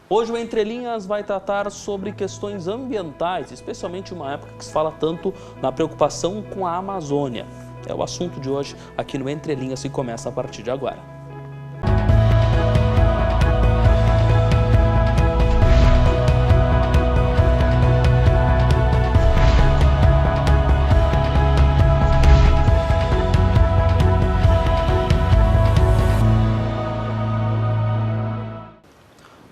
Hoje o Entre Linhas vai tratar sobre questões ambientais, especialmente uma época que se fala tanto na preocupação com a Amazônia. É o assunto de hoje aqui no Entre Linhas que começa a partir de agora.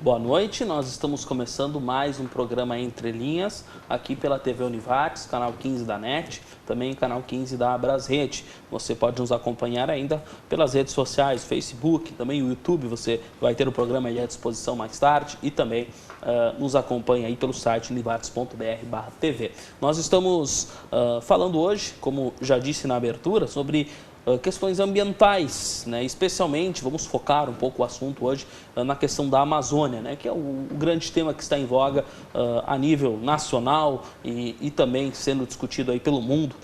Boa noite, nós estamos começando mais um programa Entre Linhas, aqui pela TV Univates, canal 15 da NET, também canal 15 da Abrasrede. Você pode nos acompanhar ainda pelas redes sociais, Facebook, também o YouTube, você vai ter o programa aí à disposição mais tarde e também nos acompanha aí pelo site univates.br/TV. Nós estamos falando hoje, como já disse na abertura, sobre questões ambientais, né? Especialmente, vamos focar um pouco o assunto hoje na questão da Amazônia, né? Que é o grande tema que está em voga a nível nacional e também sendo discutido aí pelo mundo,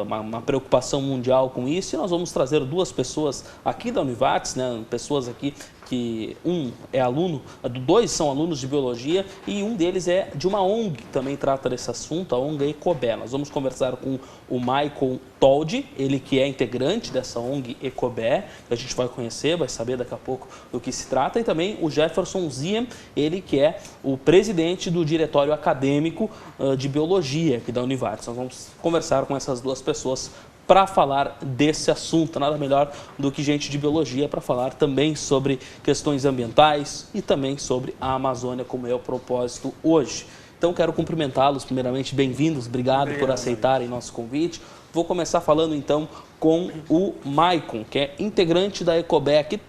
uma preocupação mundial com isso. E nós vamos trazer duas pessoas aqui da Univates, né? Pessoas aqui que um é aluno, dois são alunos de biologia e um deles é de uma ONG que também trata desse assunto, a ONG Ecobé. Nós vamos conversar com o Michael Toldi, ele que é integrante dessa ONG Ecobé, que a gente vai conhecer, vai saber daqui a pouco do que se trata, e também o Jefferson Ziem, ele que é o presidente do diretório acadêmico de biologia aqui da Univates. Nós vamos conversar com essas duas pessoas para falar desse assunto. Nada melhor do que gente de biologia para falar também sobre questões ambientais e também sobre a Amazônia, como é o propósito hoje. Então, quero cumprimentá-los, primeiramente, bem-vindos, obrigado por aceitarem nosso convite. Vou começar falando, então, com o Maicon, que é integrante da Ecobé, que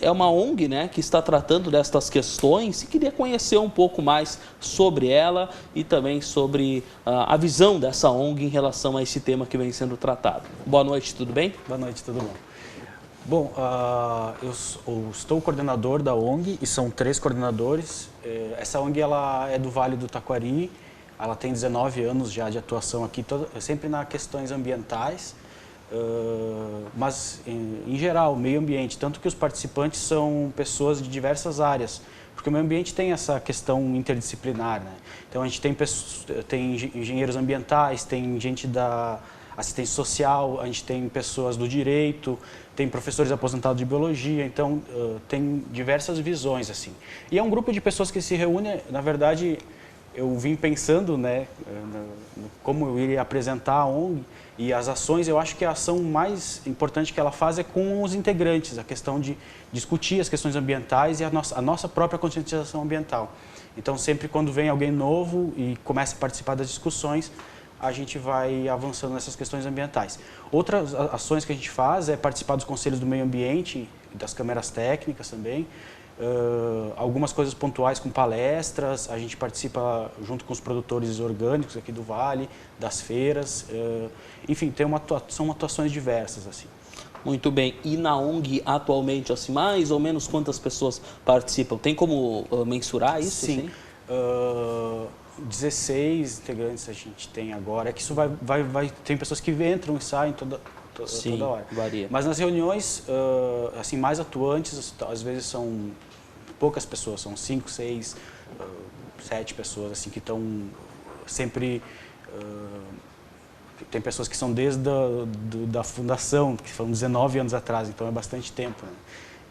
é uma ONG, né, que está tratando destas questões e queria conhecer um pouco mais sobre ela e também sobre a visão dessa ONG em relação a esse tema que vem sendo tratado. Boa noite, tudo bem? Boa noite, tudo bom. Bom, eu estou coordenador da ONG e são 3 coordenadores. Essa ONG ela é do Vale do Taquari, ela tem 19 anos já de atuação aqui, sempre nas questões ambientais. Mas em geral, meio ambiente, tanto que os participantes são pessoas de diversas áreas, porque o meio ambiente tem essa questão interdisciplinar, né? Então a gente tem engenheiros ambientais, tem gente da assistência social, a gente tem pessoas do direito, tem professores aposentados de biologia, então tem diversas visões assim. E é um grupo de pessoas que se reúne, na verdade, eu vim pensando, né, como eu iria apresentar a ONG e as ações. Eu acho que a ação mais importante que ela faz é com os integrantes, a questão de discutir as questões ambientais e a nossa própria conscientização ambiental. Então, sempre quando vem alguém novo e começa a participar das discussões, a gente vai avançando nessas questões ambientais. Outras ações que a gente faz é participar dos conselhos do meio ambiente, das câmeras técnicas também. Algumas coisas pontuais com palestras, a gente participa junto com os produtores orgânicos aqui do Vale, das feiras, enfim, são atuações diversas assim. Muito bem. E na ONG atualmente, assim, mais ou menos quantas pessoas participam? Tem como mensurar isso? Sim. 16 integrantes a gente tem agora. É que isso tem pessoas que entram e saem toda hora. Varia. Mas nas reuniões, assim, mais atuantes, às vezes são poucas pessoas, são 5, 6, 7 pessoas assim, que estão sempre... tem pessoas que são desde da fundação, que foram 19 anos atrás, então é bastante tempo, né,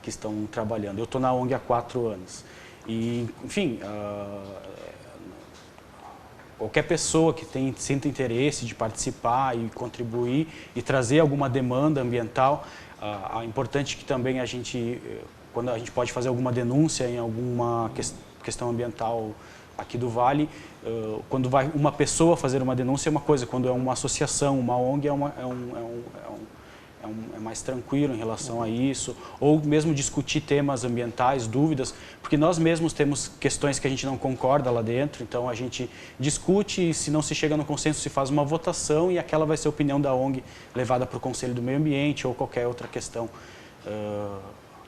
que estão trabalhando. Eu estou na ONG há 4 anos. E, enfim, qualquer pessoa que sinta interesse de participar e contribuir e trazer alguma demanda ambiental, é importante que também quando a gente pode fazer alguma denúncia em alguma questão ambiental aqui do Vale, quando vai uma pessoa fazer uma denúncia é uma coisa, quando é uma associação, uma ONG é mais tranquilo em relação a isso, ou mesmo discutir temas ambientais, dúvidas, porque nós mesmos temos questões que a gente não concorda lá dentro, então a gente discute e se não se chega no consenso se faz uma votação e aquela vai ser a opinião da ONG levada para o Conselho do Meio Ambiente ou qualquer outra questão.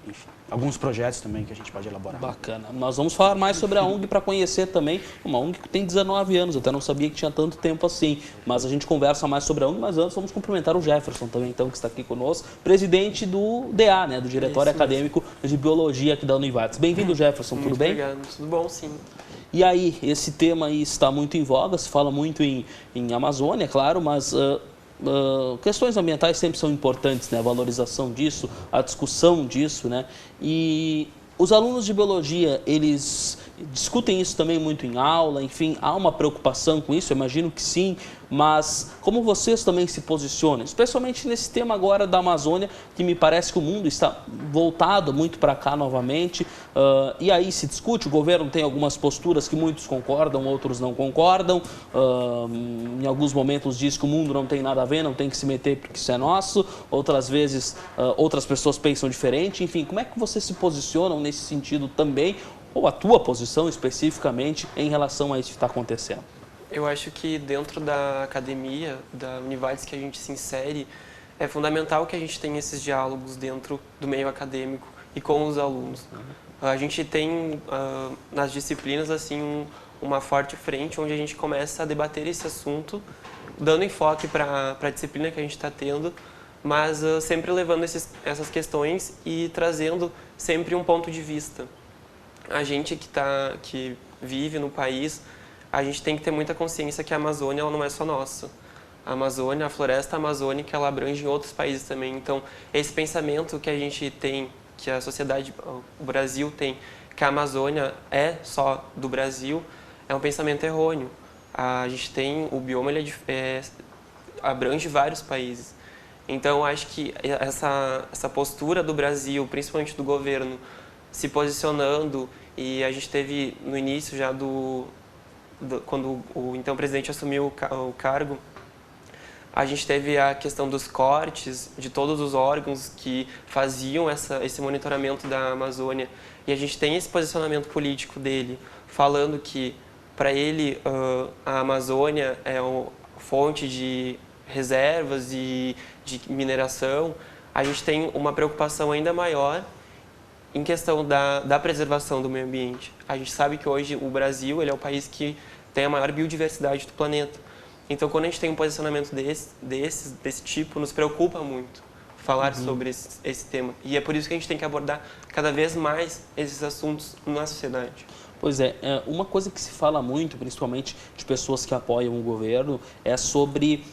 enfim, alguns projetos também que a gente pode elaborar. Bacana. Nós vamos falar mais sobre a ONG para conhecer também, uma ONG que tem 19 anos, eu até não sabia que tinha tanto tempo assim, mas a gente conversa mais sobre a ONG, mas antes vamos cumprimentar o Jefferson também, então, que está aqui conosco, presidente do DA, né, do Diretório Acadêmico de Biologia aqui da Univates. Bem-vindo, Jefferson, tudo bem? Obrigado, tudo bom, sim. E aí, esse tema aí está muito em voga, se fala muito em Amazônia, claro, mas questões ambientais sempre são importantes, né? A valorização disso, a discussão disso, né? E os alunos de biologia, eles discutem isso também muito em aula, enfim, há uma preocupação com isso, eu imagino que sim, mas como vocês também se posicionam, especialmente nesse tema agora da Amazônia, que me parece que o mundo está voltado muito para cá novamente, e aí se discute, o governo tem algumas posturas que muitos concordam, outros não concordam, em alguns momentos diz que o mundo não tem nada a ver, não tem que se meter porque isso é nosso, outras vezes outras pessoas pensam diferente, enfim, como é que vocês se posicionam nesse sentido também, ou a tua posição especificamente em relação a isso que está acontecendo? Eu acho que dentro da academia, da Univates que a gente se insere, é fundamental que a gente tenha esses diálogos dentro do meio acadêmico e com os alunos. A gente tem nas disciplinas assim uma forte frente onde a gente começa a debater esse assunto, dando enfoque para a disciplina que a gente está tendo, mas sempre levando essas questões e trazendo sempre um ponto de vista. A gente que vive no país, a gente tem que ter muita consciência que a Amazônia ela não é só nossa. A Amazônia, a floresta amazônica, ela abrange em outros países também. Então, esse pensamento que a gente tem, que a sociedade, o Brasil tem, que a Amazônia é só do Brasil, é um pensamento errôneo. A gente tem, o bioma ele abrange vários países. Então, acho que essa postura do Brasil, principalmente do governo, se posicionando, e a gente teve no início já quando o então presidente assumiu o cargo, a gente teve a questão dos cortes de todos os órgãos que faziam esse monitoramento da Amazônia, e a gente tem esse posicionamento político dele, falando que para ele a Amazônia é fonte de reservas e de mineração. A gente tem uma preocupação ainda maior em questão da preservação do meio ambiente. A gente sabe que hoje o Brasil ele é o país que tem a maior biodiversidade do planeta. Então, quando a gente tem um posicionamento desse tipo, nos preocupa muito falar sobre esse tema. E é por isso que a gente tem que abordar cada vez mais esses assuntos na sociedade. Pois é, uma coisa que se fala muito, principalmente de pessoas que apoiam o governo, é sobre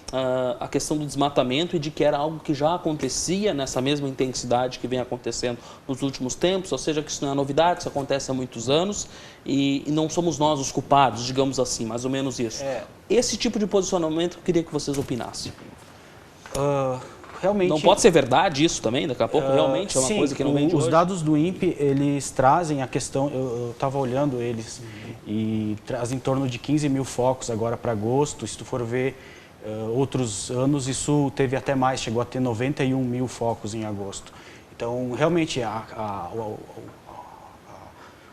a questão do desmatamento e de que era algo que já acontecia nessa mesma intensidade que vem acontecendo nos últimos tempos, ou seja, que isso não é novidade, isso acontece há muitos anos e não somos nós os culpados, digamos assim, mais ou menos isso. Esse tipo de posicionamento eu queria que vocês opinassem. Realmente, não pode ser verdade isso também, daqui a pouco realmente é uma coisa que não vem de hoje. Os dados do INPE, eles trazem a questão, eu estava olhando eles, e trazem em torno de 15 mil focos agora para agosto. Se tu for ver outros anos, isso teve até mais, chegou a ter 91 mil focos em agosto. Então, realmente,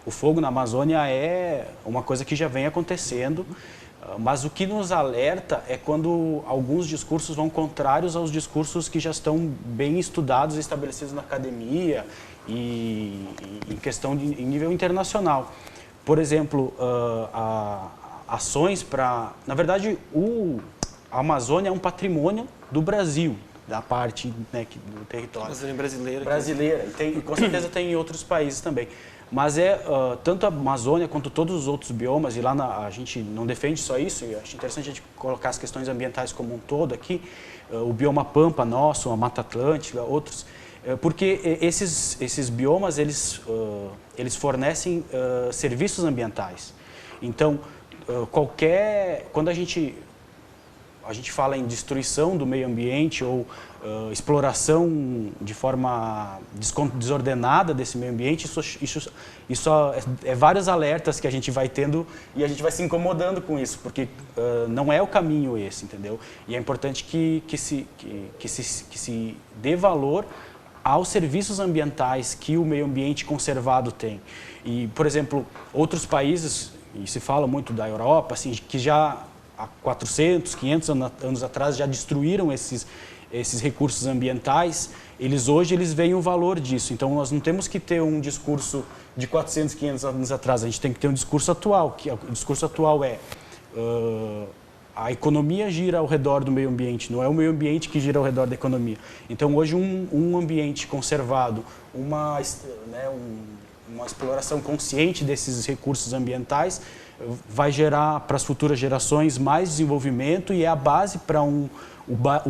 o fogo na Amazônia é uma coisa que já vem acontecendo. Mas o que nos alerta é quando alguns discursos vão contrários aos discursos que já estão bem estudados e estabelecidos na academia e em questão em nível internacional. Por exemplo, ações para... Na verdade, a Amazônia é um patrimônio do Brasil, da parte, né, do território. Amazônia brasileira. Brasileira, e com certeza tem em outros países também. Mas tanto a Amazônia quanto todos os outros biomas, e lá a gente não defende só isso, e acho interessante a gente colocar as questões ambientais como um todo aqui, o bioma Pampa nosso, a Mata Atlântica, outros, porque esses biomas, eles fornecem serviços ambientais. Então, quando a gente fala em destruição do meio ambiente ou exploração de forma desordenada desse meio ambiente, isso é vários alertas que a gente vai tendo e a gente vai se incomodando com isso, porque não é o caminho esse, entendeu? E é importante que se dê valor aos serviços ambientais que o meio ambiente conservado tem. E, por exemplo, outros países, e se fala muito da Europa, assim, que já há 400, 500 anos atrás já destruíram esses recursos ambientais, hoje eles veem o valor disso. Então, nós não temos que ter um discurso de 400, 500 anos atrás, a gente tem que ter um discurso atual, que o discurso atual é a economia gira ao redor do meio ambiente, não é o meio ambiente que gira ao redor da economia. Então, hoje, um ambiente conservado, uma exploração consciente desses recursos ambientais vai gerar para as futuras gerações mais desenvolvimento e é a base para um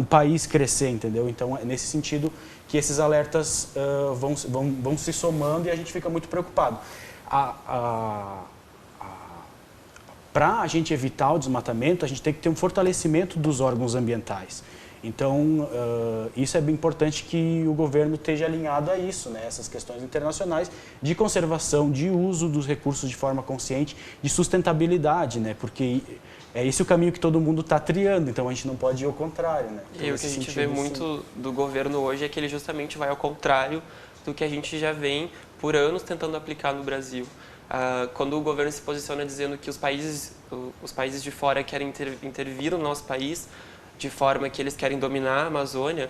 país crescer, entendeu? Então, é nesse sentido que esses alertas vão se somando e a gente fica muito preocupado. Para a gente evitar o desmatamento, a gente tem que ter um fortalecimento dos órgãos ambientais. Então, isso é bem importante que o governo esteja alinhado a isso, né? Essas questões internacionais de conservação, de uso dos recursos de forma consciente, de sustentabilidade, né? Porque é esse o caminho que todo mundo está triando, então a gente não pode ir ao contrário, né? E o que a gente vê muito do governo hoje é que ele justamente vai ao contrário do que a gente já vem por anos tentando aplicar no Brasil. Quando o governo se posiciona dizendo que os países de fora querem intervir no nosso país, de forma que eles querem dominar a Amazônia,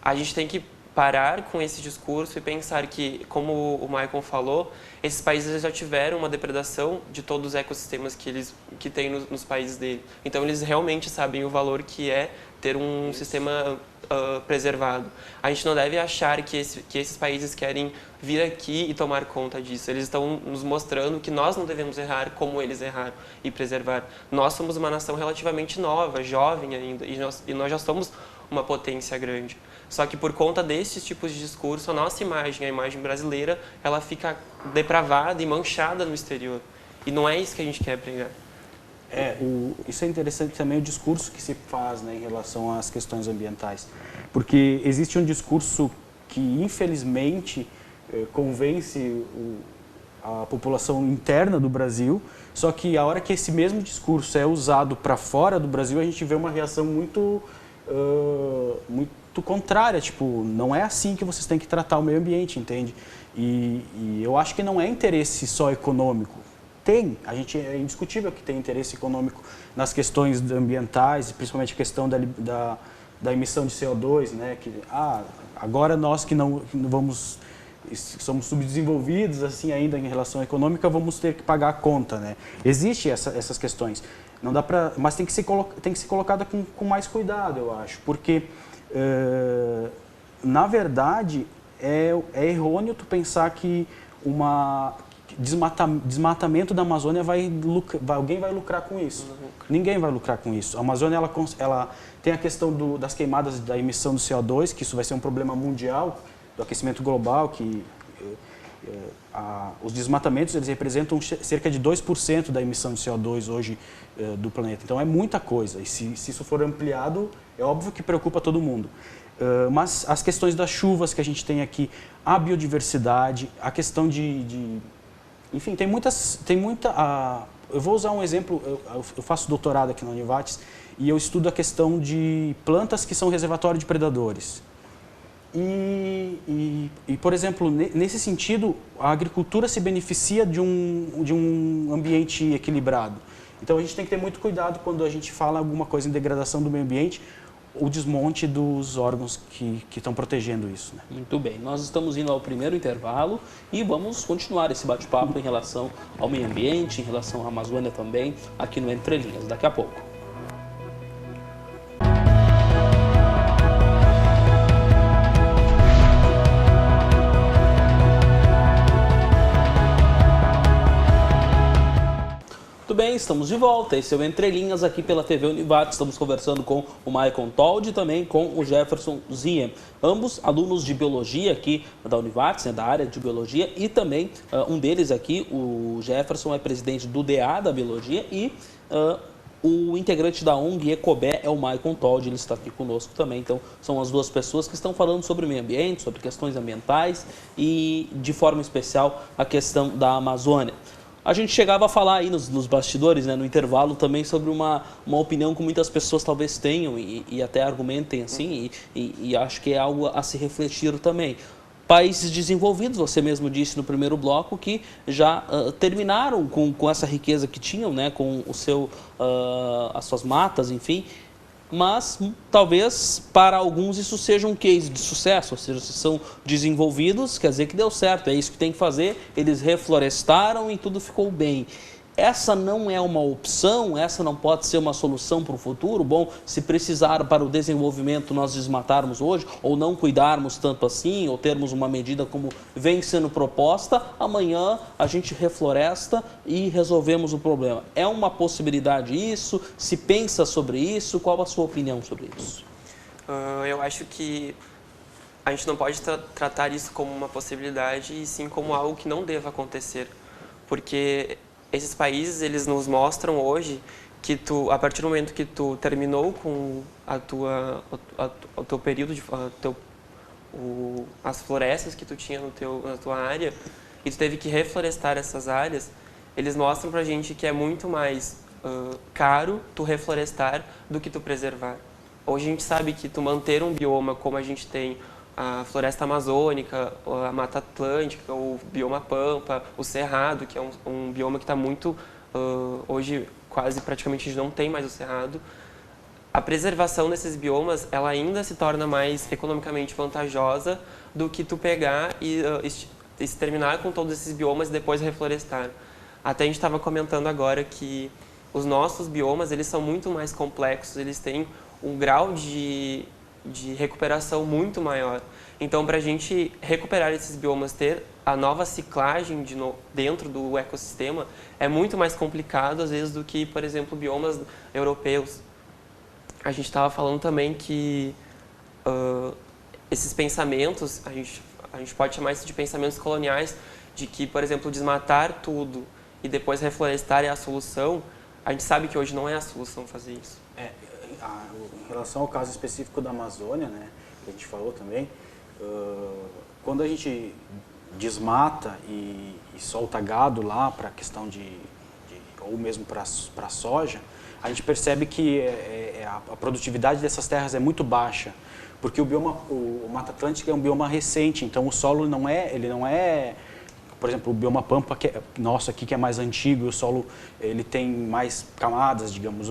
a gente tem que parar com esse discurso e pensar que, como o Maicon falou, esses países já tiveram uma depredação de todos os ecossistemas que tem nos países dele. Então, eles realmente sabem o valor que é ter um sistema preservado. A gente não deve achar que esses países querem vir aqui e tomar conta disso. Eles estão nos mostrando que nós não devemos errar como eles erraram e preservar. Nós somos uma nação relativamente nova, jovem ainda, e nós já somos uma potência grande. Só que por conta desses tipos de discurso, a nossa imagem, a imagem brasileira, ela fica depravada e manchada no exterior. E não é isso que a gente quer pregar. Isso é interessante também, o discurso que se faz, né, em relação às questões ambientais. Porque existe um discurso que, infelizmente, convence a população interna do Brasil, só que a hora que esse mesmo discurso é usado para fora do Brasil, a gente vê uma reação muito contrária, tipo, não é assim que vocês têm que tratar o meio ambiente, entende? E eu acho que não é interesse só econômico. É indiscutível que tem interesse econômico nas questões ambientais, principalmente a questão da emissão de CO2, né? Agora nós que não somos subdesenvolvidos assim ainda em relação econômica, vamos ter que pagar a conta, né? Existem essas questões, não dá para, mas tem que ser colocada com mais cuidado, eu acho, porque na verdade é errôneo tu pensar que desmatamento da Amazônia alguém vai lucrar com isso. Ninguém vai lucrar com isso. A Amazônia ela tem a questão das queimadas, da emissão do CO2, que isso vai ser um problema mundial, do aquecimento global, que os desmatamentos eles representam cerca de 2% da emissão de CO2 hoje do planeta. Então é muita coisa. E se isso for ampliado, é óbvio que preocupa todo mundo. Mas as questões das chuvas que a gente tem aqui, a biodiversidade, a questão enfim, tem muita... eu vou usar um exemplo, eu faço doutorado aqui na Univates e eu estudo a questão de plantas que são reservatório de predadores. Por exemplo, nesse sentido, a agricultura se beneficia de um ambiente equilibrado. Então a gente tem que ter muito cuidado quando a gente fala alguma coisa em degradação do meio ambiente, o desmonte dos órgãos que estão protegendo isso, né? Muito bem, nós estamos indo ao primeiro intervalo e vamos continuar esse bate-papo em relação ao meio ambiente, em relação à Amazônia também, aqui no Entre Linhas, daqui a pouco. Muito bem, estamos de volta. Esse é o Entre Linhas aqui pela TV Univates. Estamos conversando com o Maicon Told e também com o Jefferson Ziem. Ambos alunos de Biologia aqui da Univates, né, da área de Biologia. E também um deles aqui, o Jefferson, é presidente do DA da Biologia e o integrante da ONG Ecobé é o Maicon Told, ele está aqui conosco também. Então, são as duas pessoas que estão falando sobre o meio ambiente, sobre questões ambientais e, de forma especial, a questão da Amazônia. A gente chegava a falar aí nos bastidores, né, no intervalo, também sobre uma opinião que muitas pessoas talvez tenham e até argumentem assim, e acho que é algo a se refletir também. Países desenvolvidos, você mesmo disse no primeiro bloco, que já terminaram com essa riqueza que tinham, né, com as suas matas, enfim, mas talvez para alguns isso seja um case de sucesso, ou seja, se são desenvolvidos, quer dizer que deu certo, é isso que tem que fazer, eles reflorestaram e tudo ficou bem. Essa não é uma opção, essa não pode ser uma solução para o futuro. Bom, se precisar para o desenvolvimento nós desmatarmos hoje, ou não cuidarmos tanto assim, ou termos uma medida como vem sendo proposta, amanhã a gente refloresta e resolvemos o problema. É uma possibilidade isso? Se pensa sobre isso? Qual a sua opinião sobre isso? Eu acho que a gente não pode tratar isso como uma possibilidade e sim como algo que não deva acontecer, porque esses países, eles nos mostram hoje que a partir do momento que tu terminou com o teu período, as florestas que tu tinha na tua área, e tu teve que reflorestar essas áreas, eles mostram pra gente que é muito mais caro tu reflorestar do que tu preservar. Hoje a gente sabe que tu manter um bioma como a gente tem, a floresta amazônica, a Mata Atlântica, o bioma Pampa, o Cerrado, que é um bioma que está muito... hoje, quase praticamente, a gente não tem mais o Cerrado. A preservação desses biomas, ela ainda se torna mais economicamente vantajosa do que tu pegar e exterminar com todos esses biomas e depois reflorestar. Até a gente estava comentando agora que os nossos biomas, eles são muito mais complexos, eles têm um grau de recuperação muito maior. Então, para a gente recuperar esses biomas, ter a nova ciclagem dentro do ecossistema, é muito mais complicado, às vezes, do que, por exemplo, biomas europeus. A gente estava falando também que esses pensamentos, a gente pode chamar isso de pensamentos coloniais, de que, por exemplo, desmatar tudo e depois reflorestar é a solução. A gente sabe que hoje não é a solução fazer isso. Em relação ao caso específico da Amazônia, né, que a gente falou também, quando a gente desmata e solta gado lá para a questão ou mesmo para a soja, a gente percebe que a produtividade dessas terras é muito baixa, porque o Mata Atlântica é um bioma recente, então o solo não é, por exemplo, o bioma Pampa, nosso aqui, que é mais antigo, o solo ele tem mais camadas, digamos.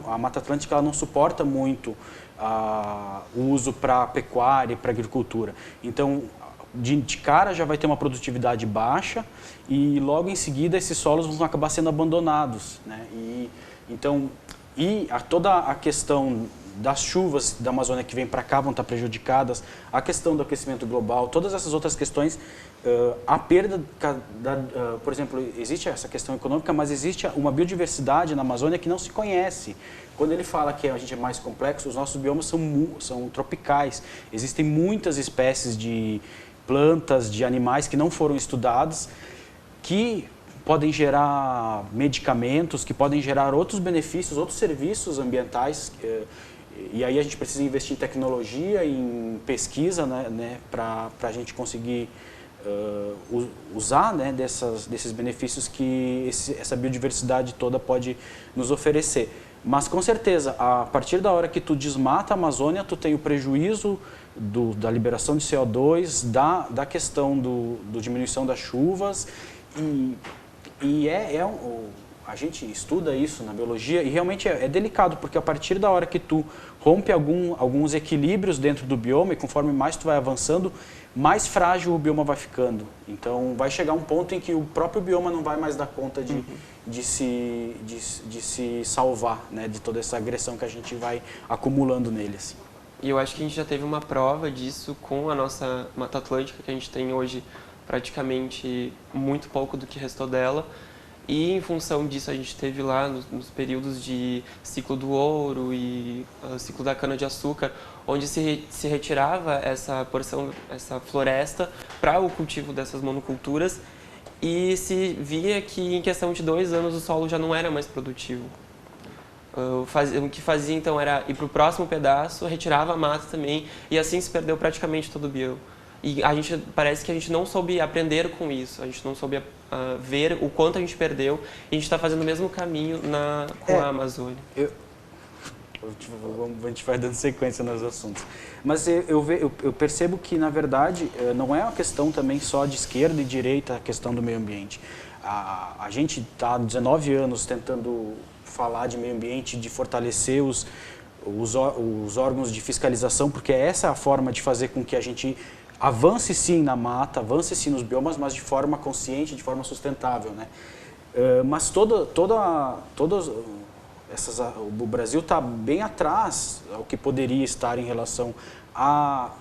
A Mata Atlântica ela não suporta muito o uso para pecuária e para agricultura. Então, de cara já vai ter uma produtividade baixa e logo em seguida esses solos vão acabar sendo abandonados, né? Toda a questão das chuvas da Amazônia que vem para cá vão estar prejudicadas, a questão do aquecimento global, todas essas outras questões, a perda, por exemplo, existe essa questão econômica, mas existe uma biodiversidade na Amazônia que não se conhece. Quando ele fala que a gente é mais complexo, os nossos biomas são tropicais, existem muitas espécies de plantas, de animais que não foram estudados, que podem gerar medicamentos, que podem gerar outros benefícios, outros serviços ambientais. E aí a gente precisa investir em tecnologia, em pesquisa, né, para a gente conseguir usar, né, desses benefícios que essa biodiversidade toda pode nos oferecer. Mas com certeza, a partir da hora que tu desmata a Amazônia, tu tem o prejuízo da liberação de CO2, da questão da diminuição das chuvas a gente estuda isso na biologia e realmente é delicado, porque a partir da hora que tu rompe alguns equilíbrios dentro do bioma e conforme mais tu vai avançando, mais frágil o bioma vai ficando. Então vai chegar um ponto em que o próprio bioma não vai mais dar conta de se salvar, né, de toda essa agressão que a gente vai acumulando nele. Assim. E eu acho que a gente já teve uma prova disso com a nossa Mata Atlântica, que a gente tem hoje praticamente muito pouco do que restou dela. E em função disso a gente teve lá nos períodos de ciclo do ouro e ciclo da cana-de-açúcar, onde se retirava essa porção, essa floresta para o cultivo dessas monoculturas e se via que em questão de 2 anos o solo já não era mais produtivo. O que fazia então era ir para o próximo pedaço, retirava a mata também e assim se perdeu praticamente todo o bioma. E parece que a gente não soube aprender com isso, a gente não soube ver o quanto a gente perdeu e a gente está fazendo o mesmo caminho com a Amazônia. A gente vai dando sequência nos assuntos. Mas eu percebo que, na verdade, não é uma questão também só de esquerda e direita a questão do meio ambiente. A gente está há 19 anos tentando falar de meio ambiente, de fortalecer os órgãos de fiscalização, porque essa é a forma de fazer com que a gente avance sim na mata, avance sim nos biomas, mas de forma consciente, de forma sustentável, né? Mas o Brasil está bem atrás ao que poderia estar em relação a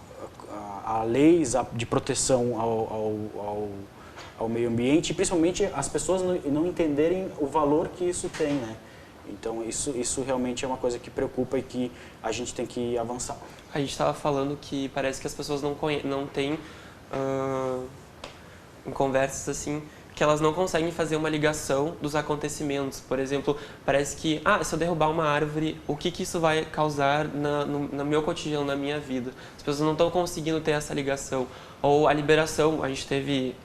leis de proteção ao meio ambiente, e principalmente as pessoas não entenderem o valor que isso tem, né? Então isso realmente é uma coisa que preocupa e que a gente tem que avançar. A gente estava falando que parece que as pessoas não têm, em conversas assim, que elas não conseguem fazer uma ligação dos acontecimentos. Por exemplo, parece que, se eu derrubar uma árvore, o que isso vai causar no meu cotidiano, na minha vida? As pessoas não estão conseguindo ter essa ligação. Ou a liberação, a gente teve,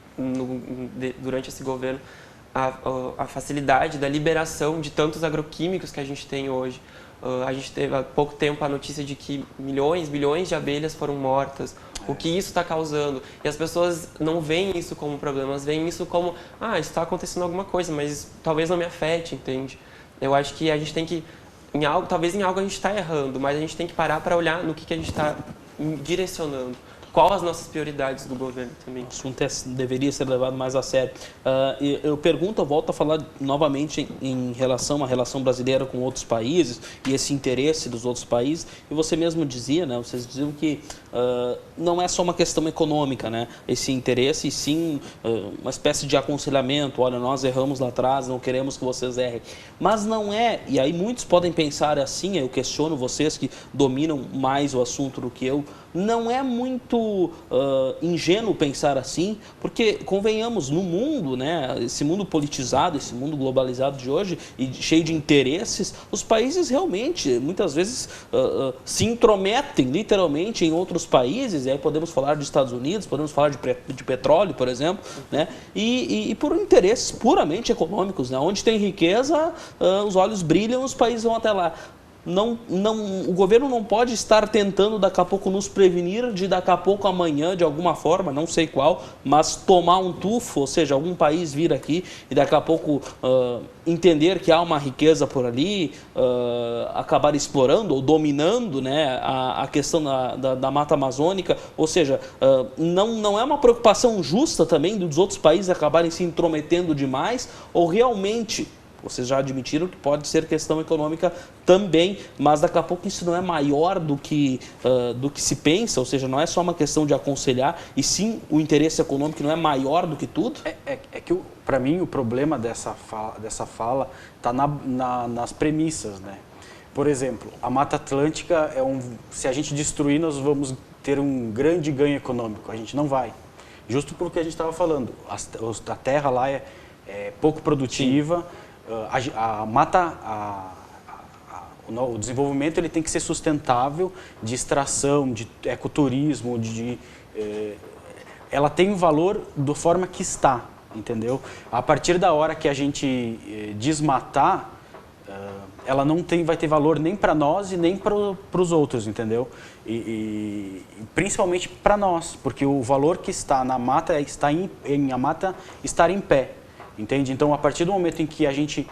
durante esse governo, a facilidade da liberação de tantos agroquímicos que a gente tem hoje. A gente teve há pouco tempo a notícia de que bilhões de abelhas foram mortas. O que isso está causando? E as pessoas não veem isso como um problema, elas veem isso como, está acontecendo alguma coisa, mas talvez não me afete, entende? Eu acho que a gente tem que, talvez em algo a gente está errando, mas a gente tem que parar para olhar no que a gente está direcionando. Qual as nossas prioridades do governo também? O assunto deveria ser levado mais a sério. Eu volto a falar novamente em relação à relação brasileira com outros países e esse interesse dos outros países. E você mesmo dizia, né? Vocês diziam que não é só uma questão econômica, né? Esse interesse, e sim uma espécie de aconselhamento. Olha, nós erramos lá atrás, não queremos que vocês errem. Mas não é, e aí muitos podem pensar assim, eu questiono vocês que dominam mais o assunto do que eu, não é muito ingênuo pensar assim, porque, convenhamos, no mundo, né, esse mundo politizado, esse mundo globalizado de hoje e cheio de interesses, os países realmente, muitas vezes, se intrometem literalmente em outros países, e aí podemos falar dos Estados Unidos, podemos falar de petróleo, por exemplo, né, e por interesses puramente econômicos, né, onde tem riqueza, os olhos brilham, os países vão até lá. O governo não pode estar tentando daqui a pouco nos prevenir de daqui a pouco amanhã, de alguma forma, não sei qual, mas tomar um tufo, ou seja, algum país vir aqui e daqui a pouco entender que há uma riqueza por ali, acabar explorando ou dominando, né, a questão da mata amazônica, ou seja, não é uma preocupação justa também dos outros países acabarem se intrometendo demais, ou realmente... Vocês já admitiram que pode ser questão econômica também, mas daqui a pouco isso não é maior do que se pensa, ou seja, não é só uma questão de aconselhar, e sim o interesse econômico não é maior do que tudo? É que, para mim, o problema dessa fala está nas premissas, né? Por exemplo, a Mata Atlântica, se a gente destruir, nós vamos ter um grande ganho econômico. A gente não vai. Justo pelo que a gente estava falando. A terra lá é pouco produtiva. Sim. O desenvolvimento ele tem que ser sustentável, de extração, de ecoturismo, ela tem um valor da forma que está, entendeu? A partir da hora que a gente desmatar, ela não vai ter valor nem para nós e nem para os outros, entendeu? E principalmente para nós, porque o valor que está na mata a mata estar em pé. Entende? Então, a partir do momento em que a gente,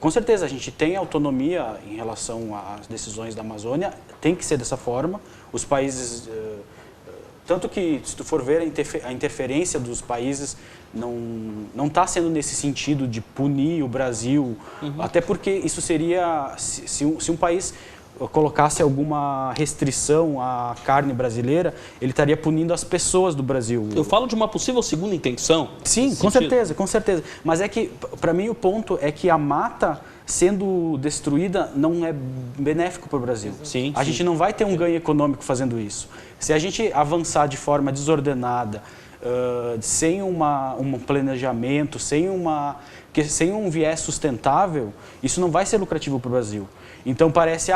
com certeza, a gente tem autonomia em relação às decisões da Amazônia, tem que ser dessa forma. Os países, tanto que, se tu for ver, a interferência dos países não está sendo nesse sentido de punir o Brasil, até porque isso seria, se um país colocasse alguma restrição à carne brasileira, ele estaria punindo as pessoas do Brasil. Eu falo de uma possível segunda intenção. Sim, com certeza, com certeza. Mas é que, para mim, o ponto é que a mata sendo destruída não é benéfico para o Brasil. Sim, a gente não vai ter um ganho econômico fazendo isso. Se a gente avançar de forma desordenada, sem um planejamento, sem um viés sustentável, isso não vai ser lucrativo para o Brasil. Então parece,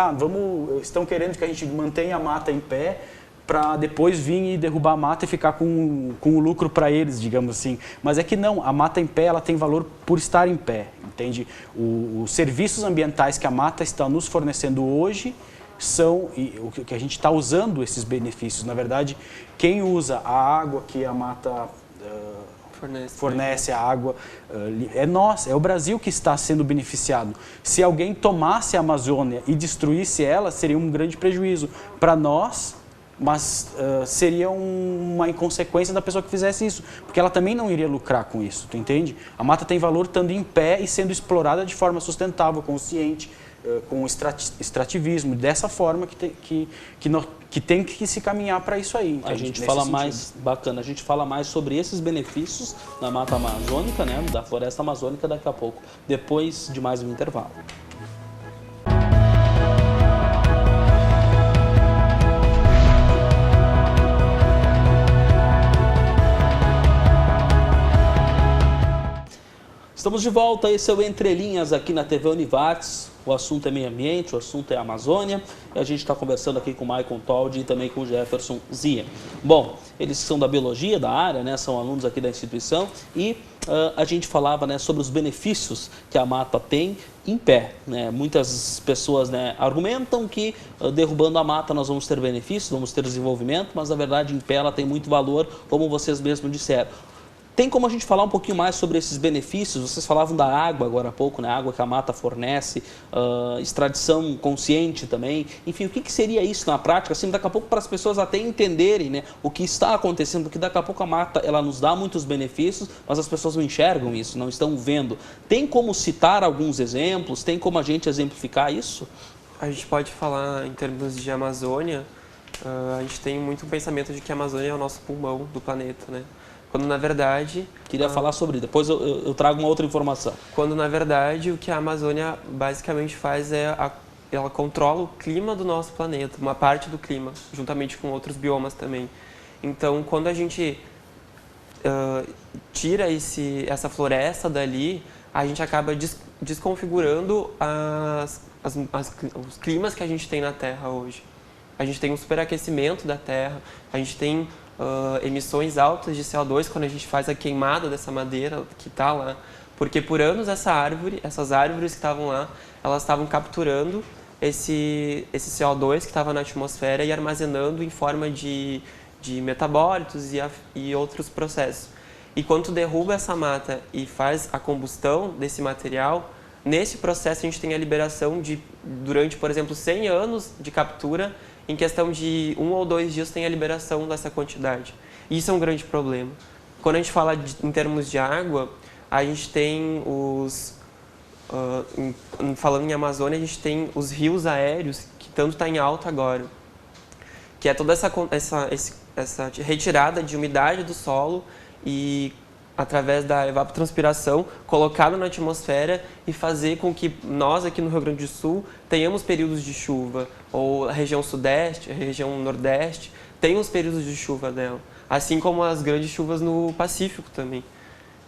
estão querendo que a gente mantenha a mata em pé para depois vir e derrubar a mata e ficar com o lucro para eles, digamos assim. Mas é que não, a mata em pé ela tem valor por estar em pé, entende? Os serviços ambientais que a mata está nos fornecendo hoje são o que a gente está usando esses benefícios. Na verdade, quem usa a água que a mata fornece a água. É nós, é o Brasil que está sendo beneficiado. Se alguém tomasse a Amazônia e destruísse ela, seria um grande prejuízo para nós, mas seria uma inconsequência da pessoa que fizesse isso, porque ela também não iria lucrar com isso, tu entende? A mata tem valor estando em pé e sendo explorada de forma sustentável, consciente, com extrativismo, dessa forma que tem que se caminhar para isso aí. Entende? A gente fala mais, bacana, a gente fala mais sobre esses benefícios da mata amazônica, né, da floresta amazônica daqui a pouco, depois de mais um intervalo. Estamos de volta, esse é o Entre Linhas aqui na TV Univates. O assunto é meio ambiente, o assunto é Amazônia. E a gente está conversando aqui com o Maicon Toldi e também com o Jefferson Zia. Bom, eles são da biologia, da área, né, são alunos aqui da instituição. E a gente falava, né, sobre os benefícios que a mata tem em pé. Né? Muitas pessoas, né, argumentam que derrubando a mata nós vamos ter benefícios, vamos ter desenvolvimento, mas na verdade em pé ela tem muito valor, como vocês mesmos disseram. Tem como a gente falar um pouquinho mais sobre esses benefícios? Vocês falavam da água agora há pouco, né? A água que a mata fornece, extradição consciente também. Enfim, o que seria isso na prática? Assim, daqui a pouco para as pessoas até entenderem, né, o que está acontecendo, porque daqui a pouco a mata ela nos dá muitos benefícios, mas as pessoas não enxergam isso, não estão vendo. Tem como citar alguns exemplos? Tem como a gente exemplificar isso? A gente pode falar em termos de Amazônia, a gente tem muito um pensamento de que a Amazônia é o nosso pulmão do planeta, né? Quando na verdade... Queria falar sobre isso, depois eu trago uma outra informação. Quando na verdade o que a Amazônia basicamente faz ela controla o clima do nosso planeta, uma parte do clima, juntamente com outros biomas também. Então quando a gente tira essa floresta dali, a gente acaba desconfigurando os climas que a gente tem na Terra hoje. A gente tem um superaquecimento da Terra, a gente tem emissões altas de CO2 quando a gente faz a queimada dessa madeira que está lá, porque por anos essas árvores que estavam lá, elas estavam capturando esse CO2 que estava na atmosfera e armazenando em forma de metabólitos e outros processos. E quando tu derruba essa mata e faz a combustão desse material, nesse processo a gente tem a liberação durante, por exemplo, 100 anos de captura. Em questão de 1 ou 2 dias tem a liberação dessa quantidade. E isso é um grande problema. Quando a gente fala em termos de água, a gente tem falando em Amazônia, a gente tem os rios aéreos, que tanto está em alta agora. Que é toda essa retirada de umidade do solo e através da evapotranspiração, colocado na atmosfera e fazer com que nós aqui no Rio Grande do Sul tenhamos períodos de chuva, ou a região sudeste, a região nordeste, tem os períodos de chuva dela, assim como as grandes chuvas no Pacífico também.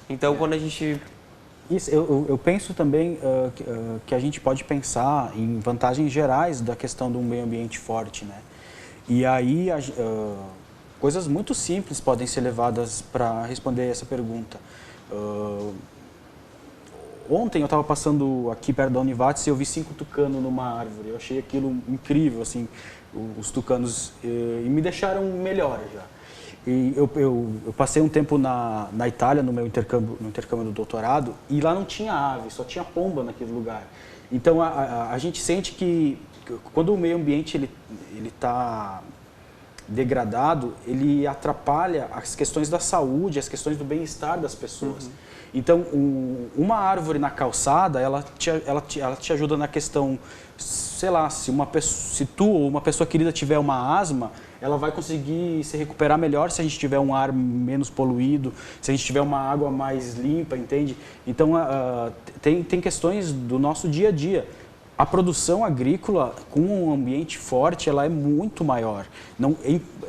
Então, quando a gente... Isso, eu penso também que a gente pode pensar em vantagens gerais da questão do meio ambiente forte, né? E aí... coisas muito simples podem ser levadas para responder essa pergunta. Ontem eu estava passando aqui perto da Univates e eu vi 5 tucanos numa árvore. Eu achei aquilo incrível, assim, os tucanos, e me deixaram melhor já. E eu passei um tempo na Itália, no meu intercâmbio do doutorado, e lá não tinha ave, só tinha pomba naquele lugar. Então a gente sente que quando o meio ambiente ele está degradado, ele atrapalha as questões da saúde, as questões do bem-estar das pessoas. Uhum. Então, uma árvore na calçada, ela te ajuda na questão, sei lá, se tu ou uma pessoa querida tiver uma asma, ela vai conseguir se recuperar melhor se a gente tiver um ar menos poluído, se a gente tiver uma água mais limpa, entende? Então, tem questões do nosso dia a dia. A produção agrícola com um ambiente forte, ela é muito maior.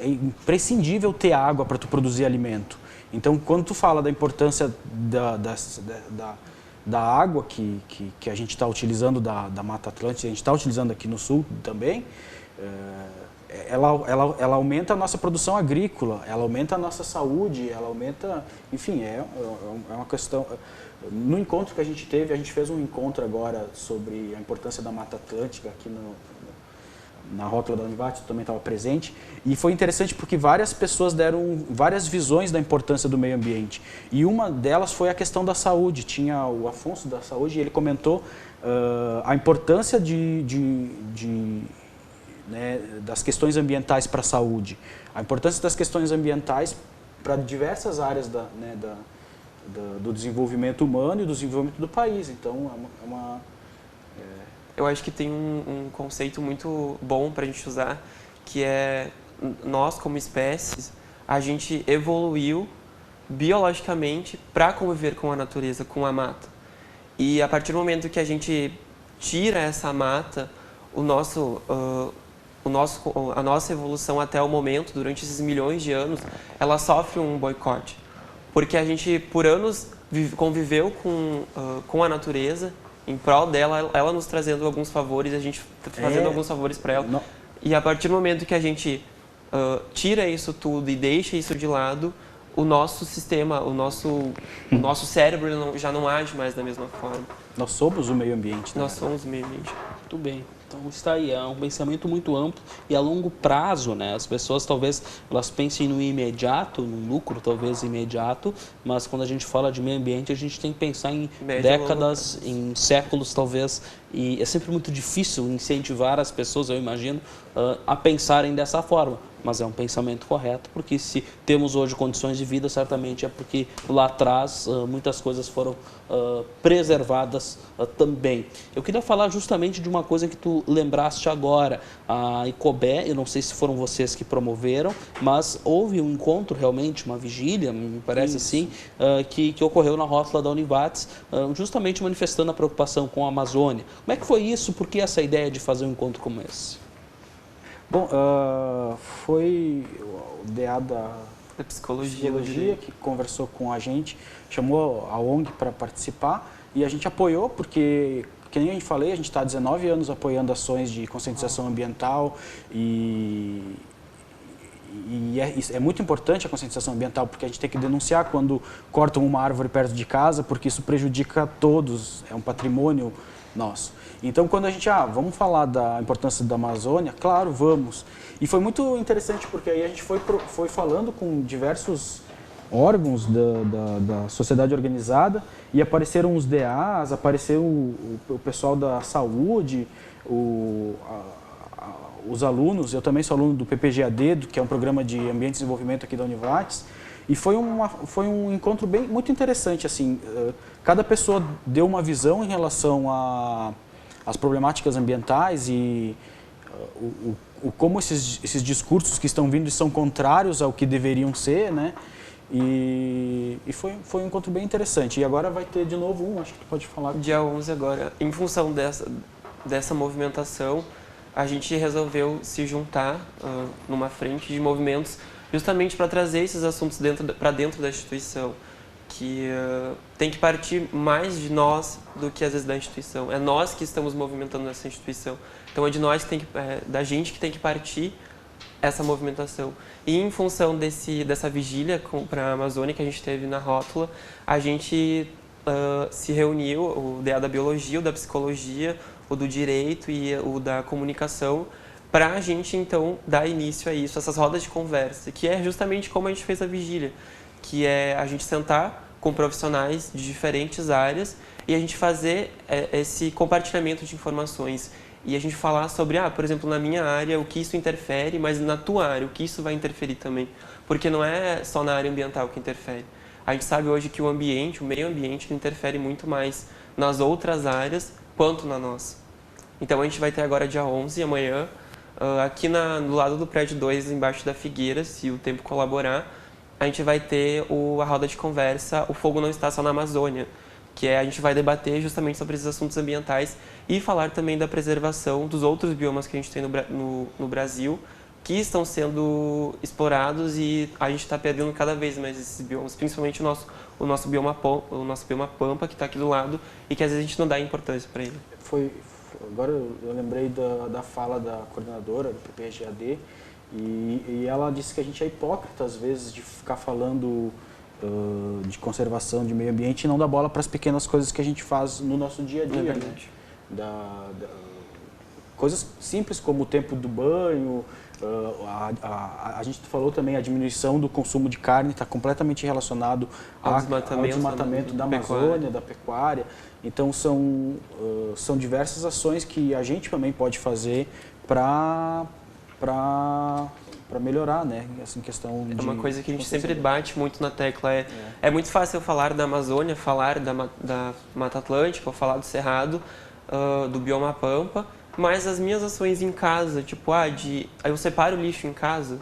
É imprescindível ter água para tu produzir alimento. Então, quando tu fala da importância da água que a gente está utilizando da Mata Atlântica, a gente está utilizando aqui no Sul também, ela aumenta a nossa produção agrícola, ela aumenta a nossa saúde, ela aumenta... Enfim, é uma questão... No encontro que a gente fez um encontro agora sobre a importância da Mata Atlântica aqui na rótula da Univates, eu também estava presente, e foi interessante porque várias pessoas deram várias visões da importância do meio ambiente. E uma delas foi a questão da saúde. Tinha o Afonso da Saúde e ele comentou a importância né, das questões ambientais para a saúde, a importância das questões ambientais para diversas áreas do desenvolvimento humano e do desenvolvimento do país. Então, Eu acho que tem um conceito muito bom para a gente usar, que é nós, como espécies, a gente evoluiu biologicamente para conviver com a natureza, com a mata. E a partir do momento que a gente tira essa mata, a nossa evolução até o momento, durante esses milhões de anos, ela sofre um boicote. Porque a gente, por anos, conviveu com a natureza, em prol dela, ela nos trazendo alguns favores, a gente fazendo alguns favores para ela. Não. E a partir do momento que a gente tira isso tudo e deixa isso de lado, o nosso sistema, o nosso cérebro já não age mais da mesma forma. Nós somos o meio ambiente. Nós somos o meio ambiente. Muito bem. Então está aí, é um pensamento muito amplo e a longo prazo, né? As pessoas talvez elas pensem no imediato, no lucro talvez imediato, mas quando a gente fala de meio ambiente a gente tem que pensar em décadas, em séculos talvez, e é sempre muito difícil incentivar as pessoas, eu imagino, a pensarem dessa forma. Mas é um pensamento correto, porque se temos hoje condições de vida, certamente é porque lá atrás muitas coisas foram preservadas também. Eu queria falar justamente de uma coisa que tu lembraste agora, a Icobé, eu não sei se foram vocês que promoveram, mas houve um encontro realmente, uma vigília, me parece assim, que ocorreu na rótula da Univates, justamente manifestando a preocupação com a Amazônia. Como é que foi isso? Por que essa ideia de fazer um encontro como esse? Bom, foi o DA da Psicologia que conversou com a gente, chamou a ONG para participar e a gente apoiou porque, que nem a gente falei, a gente está há 19 anos apoiando ações de conscientização ambiental e é muito importante a conscientização ambiental porque a gente tem que denunciar quando cortam uma árvore perto de casa porque isso prejudica todos, é um patrimônio nosso. Então, quando a gente, vamos falar da importância da Amazônia, claro, vamos. E foi muito interessante porque aí a gente foi falando com diversos órgãos da sociedade organizada e apareceram os DAs, apareceu o pessoal da saúde, os alunos, eu também sou aluno do PPGAD, que é um programa de ambiente e desenvolvimento aqui da Univates, e foi um encontro muito interessante, assim, cada pessoa deu uma visão em relação às problemáticas ambientais e como esses discursos que estão vindo são contrários ao que deveriam ser, né? E foi um encontro bem interessante. E agora vai ter de novo acho que tu pode falar. Dia 11 agora, em função dessa movimentação, a gente resolveu se juntar numa frente de movimentos justamente para trazer esses assuntos para dentro da instituição, que tem que partir mais de nós do que às vezes da instituição. É nós que estamos movimentando essa instituição. Então é de nós da gente que tem que partir essa movimentação. E em função dessa vigília para a Amazônia que a gente teve na rótula, a gente se reuniu, o DA da Biologia, o da Psicologia, o do Direito e o da Comunicação, para a gente, então, dar início a isso, essas rodas de conversa, que é justamente como a gente fez a vigília, que é a gente sentar com profissionais de diferentes áreas e a gente fazer esse compartilhamento de informações e a gente falar sobre, por exemplo, na minha área, o que isso interfere, mas na tua área, o que isso vai interferir também, porque não é só na área ambiental que interfere. A gente sabe hoje que o meio ambiente interfere muito mais nas outras áreas quanto na nossa. Então a gente vai ter agora dia 11, amanhã, aqui do lado do prédio 2, embaixo da Figueira, se o tempo colaborar, a gente vai ter a roda de conversa O Fogo Não Está Só na Amazônia, que a gente vai debater justamente sobre esses assuntos ambientais e falar também da preservação dos outros biomas que a gente tem no Brasil, que estão sendo explorados e a gente está perdendo cada vez mais esses biomas, principalmente o nosso bioma Pampa, que está aqui do lado e que às vezes a gente não dá importância para ele. Agora eu lembrei da fala da coordenadora do PPGAD e ela disse que a gente é hipócrita às vezes de ficar falando de conservação, de meio ambiente e não dar bola para as pequenas coisas que a gente faz no nosso dia a dia. É verdade. Né? coisas simples como o tempo do banho, a gente falou também a diminuição do consumo de carne está completamente relacionado ao desmatamento da Amazônia, da pecuária. Então são diversas ações que a gente também pode fazer para melhorar, né? Assim, questão é uma coisa que a gente sempre bate muito na tecla. É muito fácil eu falar da Amazônia, falar da Mata Atlântica, ou falar do Cerrado, do bioma Pampa, mas as minhas ações em casa, tipo, eu separo o lixo em casa,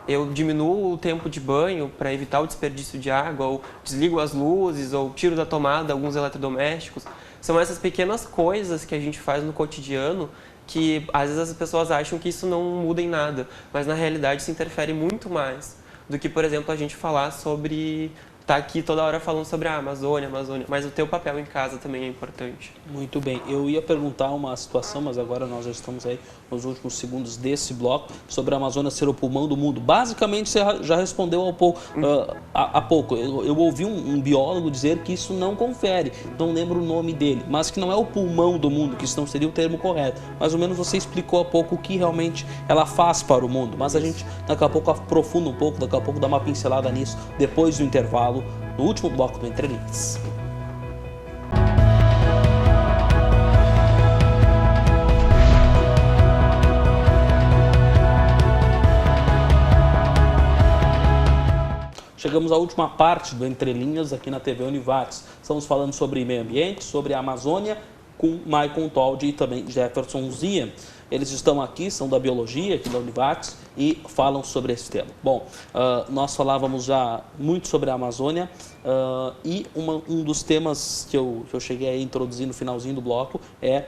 eu diminuo o tempo de banho para evitar o desperdício de água, ou desligo as luzes, ou tiro da tomada alguns eletrodomésticos. São essas pequenas coisas que a gente faz no cotidiano que às vezes as pessoas acham que isso não muda em nada, mas na realidade isso interfere muito mais do que, por exemplo, a gente falar sobre... Tá aqui toda hora falando sobre a Amazônia, mas o teu papel em casa também é importante. Muito bem. Eu ia perguntar uma situação, mas agora nós já estamos aí nos últimos segundos desse bloco, sobre a Amazônia ser o pulmão do mundo. Basicamente, você já respondeu há pouco. Eu ouvi um biólogo dizer que isso não confere, não lembro o nome dele, mas que não é o pulmão do mundo, que isso não seria o termo correto. Mais ou menos você explicou há pouco o que realmente ela faz para o mundo, mas a gente daqui a pouco aprofunda um pouco, daqui a pouco dá uma pincelada nisso, depois do intervalo, no último bloco do Entre Linhas. Chegamos à última parte do Entre Linhas aqui na TV Univates. Estamos falando sobre meio ambiente, sobre a Amazônia, com Maicon Toldi e também Jefferson Zia. Eles estão aqui, são da Biologia, aqui da Univates, e falam sobre esse tema. Bom, nós falávamos já muito sobre a Amazônia e um dos temas que eu cheguei a introduzir no finalzinho do bloco é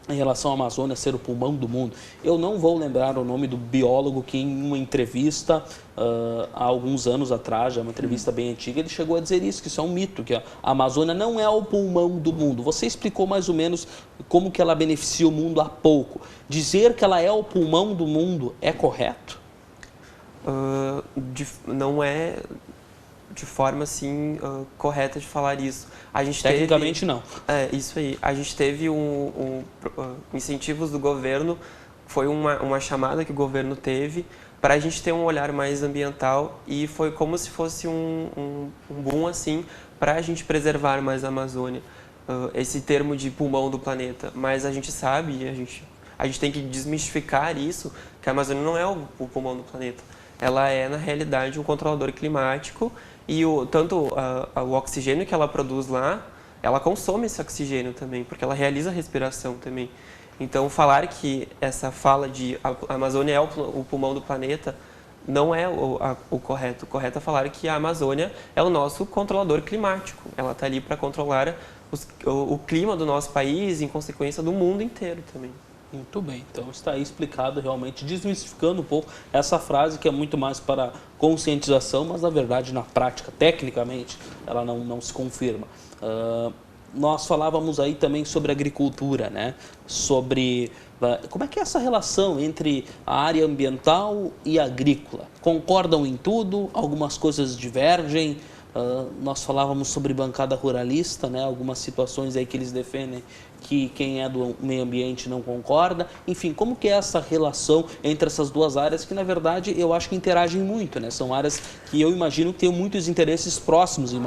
em relação à Amazônia ser o pulmão do mundo. Eu não vou lembrar o nome do biólogo que em uma entrevista há alguns anos atrás, já uma entrevista bem antiga, ele chegou a dizer isso, que isso é um mito, que a Amazônia não é o pulmão do mundo. Você explicou mais ou menos como que ela beneficia o mundo há pouco. Dizer que ela é o pulmão do mundo é correto? Não é de forma assim correta de falar isso. A gente Tecnicamente não. É, isso aí. A gente teve incentivos do governo, foi uma chamada que o governo teve para a gente ter um olhar mais ambiental e foi como se fosse um boom assim para a gente preservar mais a Amazônia. Esse termo de pulmão do planeta, mas a gente sabe, a gente tem que desmistificar isso, que a Amazônia não é o pulmão do planeta. Ela é, na realidade, um controlador climático e tanto o oxigênio que ela produz lá, ela consome esse oxigênio também, porque ela realiza a respiração também. Então, falar que essa fala de a Amazônia é o pulmão do planeta não é o correto. O correto é falar que a Amazônia é o nosso controlador climático. Ela está ali para controlar o clima do nosso país e, em consequência, do mundo inteiro também. Muito bem, então está aí explicado realmente, desmistificando um pouco essa frase que é muito mais para conscientização, mas na verdade, na prática, tecnicamente, ela não se confirma. Nós falávamos aí também sobre agricultura, né? Sobre como é que é essa relação entre a área ambiental e agrícola? Concordam em tudo? Algumas coisas divergem? Nós falávamos sobre bancada ruralista, né? Algumas situações aí que eles defendem que quem é do meio ambiente não concorda. Enfim, como que é essa relação entre essas duas áreas que, na verdade, eu acho que interagem muito, né? São áreas que eu imagino que têm muitos interesses próximos e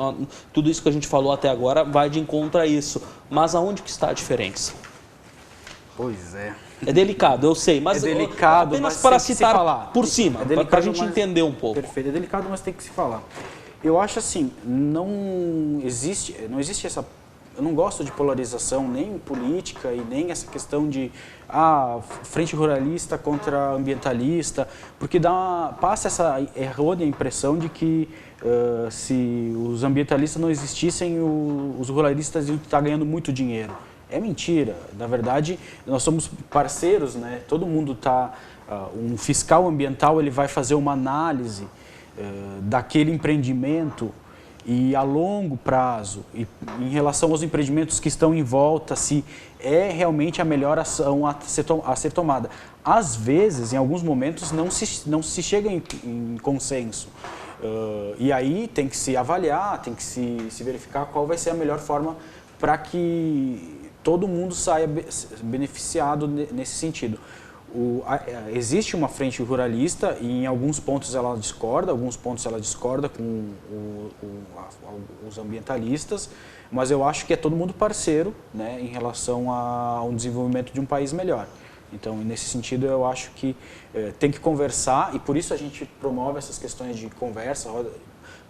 tudo isso que a gente falou até agora vai de encontro a isso. Mas aonde que está a diferença? Pois é. É delicado, eu sei, mas é delicado, apenas mas para tem que citar se falar. por cima, para a gente entender um pouco. Perfeito, é delicado, mas tem que se falar. Eu acho assim, não existe essa... Eu não gosto de polarização nem política e nem essa questão de frente ruralista contra ambientalista, porque passa essa errônea impressão de que se os ambientalistas não existissem, os ruralistas iam estar ganhando muito dinheiro. É mentira. Na verdade, nós somos parceiros, né? Todo mundo está... um fiscal ambiental ele vai fazer uma análise daquele empreendimento e a longo prazo, e em relação aos empreendimentos que estão em volta, se é realmente a melhor ação a ser tomada. Às vezes, em alguns momentos, não se chega em consenso. E aí tem que se avaliar, tem que se verificar qual vai ser a melhor forma para que todo mundo saia beneficiado nesse sentido. Existe uma frente ruralista e em alguns pontos ela discorda, com os ambientalistas, mas eu acho que é todo mundo parceiro, né, em relação ao desenvolvimento de um país melhor. Então, nesse sentido, eu acho que tem que conversar e por isso a gente promove essas questões de conversa,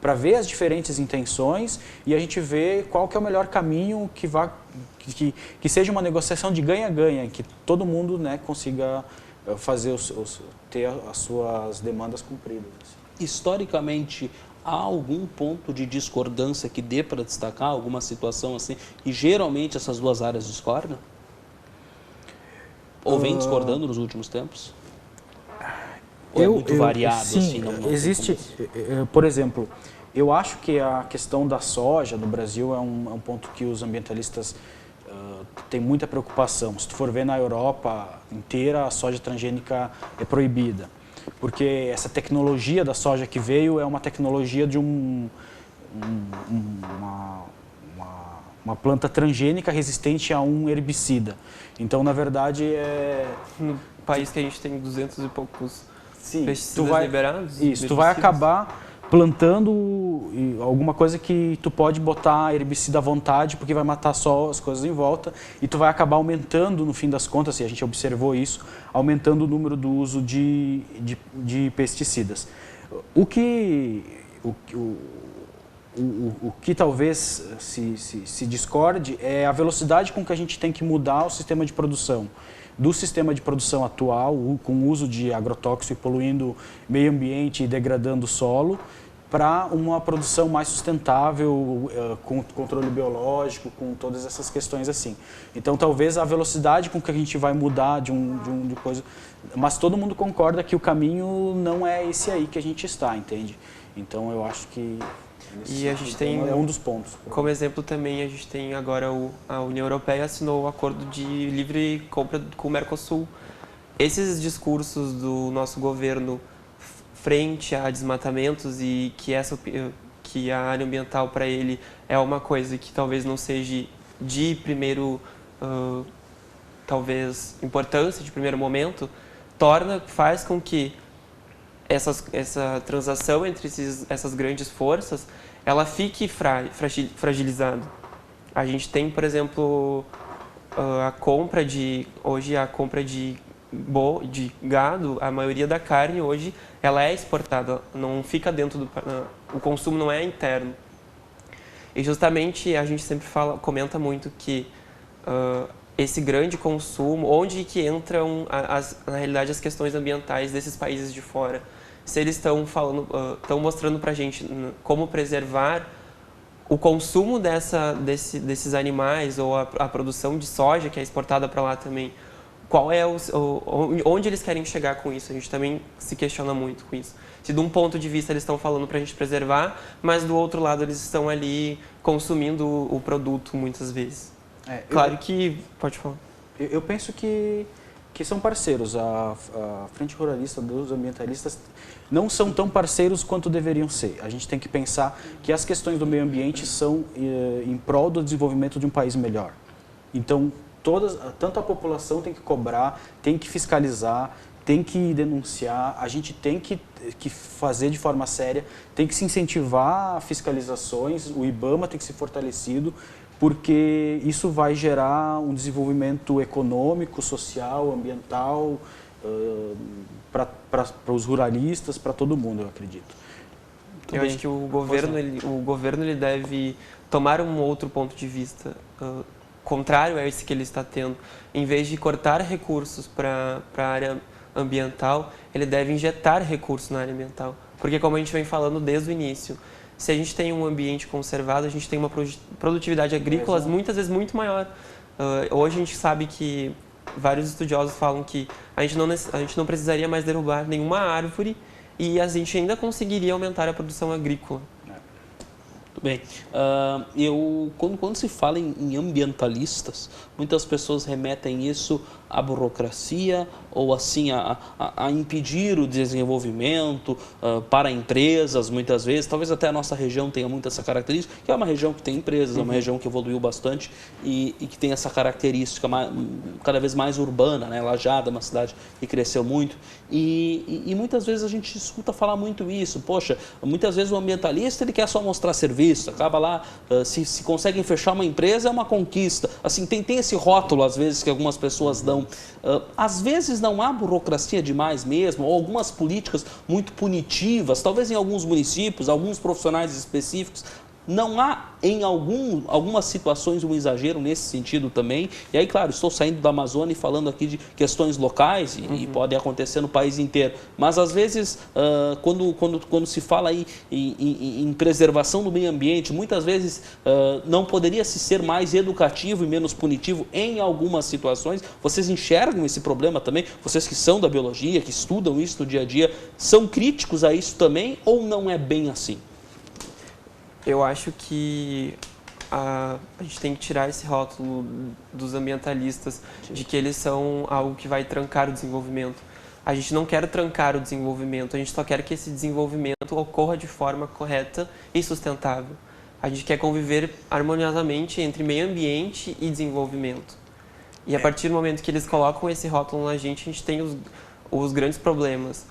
para ver as diferentes intenções e a gente ver qual que é o melhor caminho que seja uma negociação de ganha-ganha, que todo mundo, né, consiga fazer ter as suas demandas cumpridas. Historicamente, há algum ponto de discordância que dê para destacar, alguma situação assim, e geralmente essas duas áreas discordam? Ou vem discordando nos últimos tempos? Ou é muito variado? Sim, assim, não existe, por exemplo, eu acho que a questão da soja no Brasil é um ponto que os ambientalistas têm muita preocupação. Se tu for ver na Europa inteira, a soja transgênica é proibida, porque essa tecnologia da soja que veio é uma tecnologia de uma planta transgênica resistente a um herbicida. Então, na verdade, no país que a gente tem 200 e poucos pesticidas liberados. Isso, tu vai acabar plantando alguma coisa que tu pode botar herbicida à vontade, porque vai matar só as coisas em volta, e tu vai acabar aumentando, no fim das contas, e a gente observou isso, aumentando o número do uso de pesticidas. O que talvez se discorde é a velocidade com que a gente tem que mudar o sistema de produção. Do sistema de produção atual, com o uso de agrotóxico e poluindo meio ambiente e degradando o solo, para uma produção mais sustentável, com controle biológico, com todas essas questões assim. Então, talvez a velocidade com que a gente vai mudar de coisa... Mas todo mundo concorda que o caminho não é esse aí que a gente está, entende? Então, eu acho que... E a gente tem, é um dos pontos. Como exemplo também, a gente tem agora a União Europeia assinou o acordo de livre compra com o Mercosul. Esses discursos do nosso governo frente a desmatamentos e que a área ambiental para ele é uma coisa que talvez não seja de primeiro, talvez, importância, de primeiro momento, faz com que essa transação entre essas grandes forças, ela fique fragilizada. A gente tem, por exemplo, hoje a compra de gado, a maioria da carne hoje, ela é exportada, não fica dentro o consumo não é interno. E justamente a gente sempre comenta muito que esse grande consumo, onde que entram, na realidade, as questões ambientais desses países de fora. Se eles estão mostrando para a gente como preservar o consumo desses animais ou a produção de soja que é exportada para lá também, onde eles querem chegar com isso? A gente também se questiona muito com isso. Se de um ponto de vista eles estão falando para a gente preservar, mas do outro lado eles estão ali consumindo o produto muitas vezes. Claro que... Pode falar. Eu penso que são parceiros. A Frente Ruralista dos ambientalistas não são tão parceiros quanto deveriam ser. A gente tem que pensar que as questões do meio ambiente são em prol do desenvolvimento de um país melhor. Então, tanto a população tem que cobrar, tem que fiscalizar, tem que denunciar, a gente tem que fazer de forma séria, tem que se incentivar fiscalizações, o IBAMA tem que ser fortalecido, porque isso vai gerar um desenvolvimento econômico, social, ambiental, para os ruralistas, para todo mundo, eu acredito. Eu acho que o governo ele deve tomar um outro ponto de vista, contrário a esse que ele está tendo. Em vez de cortar recursos para a área ambiental, ele deve injetar recursos na área ambiental. Porque, como a gente vem falando desde o início, se a gente tem um ambiente conservado, a gente tem uma produtividade agrícola muitas vezes muito maior. Hoje a gente sabe que vários estudiosos falam que a gente não precisaria mais derrubar nenhuma árvore e a gente ainda conseguiria aumentar a produção agrícola. Muito bem. Quando se fala em ambientalistas, muitas pessoas remetem isso à burocracia ou assim a impedir o desenvolvimento para empresas, muitas vezes. Talvez até a nossa região tenha muito essa característica, que é uma região que tem empresas, é uma região que evoluiu bastante e que tem essa característica cada vez mais urbana, né? Lajeado, uma cidade que cresceu muito. E muitas vezes a gente escuta falar muito isso. Poxa, muitas vezes o ambientalista ele quer só mostrar serviço, acaba lá, se conseguem fechar uma empresa é uma conquista. Assim, tem esse rótulo às vezes que algumas pessoas dão. Às vezes não há burocracia demais mesmo, ou algumas políticas muito punitivas, talvez em alguns municípios, alguns profissionais específicos. Não há em algumas situações um exagero nesse sentido também. E aí, claro, estou saindo da Amazônia e falando aqui de questões locais e podem acontecer no país inteiro. Mas, às vezes, quando se fala aí em preservação do meio ambiente, muitas vezes não poderia se ser mais educativo e menos punitivo em algumas situações. Vocês enxergam esse problema também? Vocês que são da biologia, que estudam isso no dia a dia, são críticos a isso também ou não é bem assim? Eu acho que a gente tem que tirar esse rótulo dos ambientalistas de que eles são algo que vai trancar o desenvolvimento. A gente não quer trancar o desenvolvimento, a gente só quer que esse desenvolvimento ocorra de forma correta e sustentável. A gente quer conviver harmoniosamente entre meio ambiente e desenvolvimento. E a partir do momento que eles colocam esse rótulo na gente, a gente tem os grandes problemas.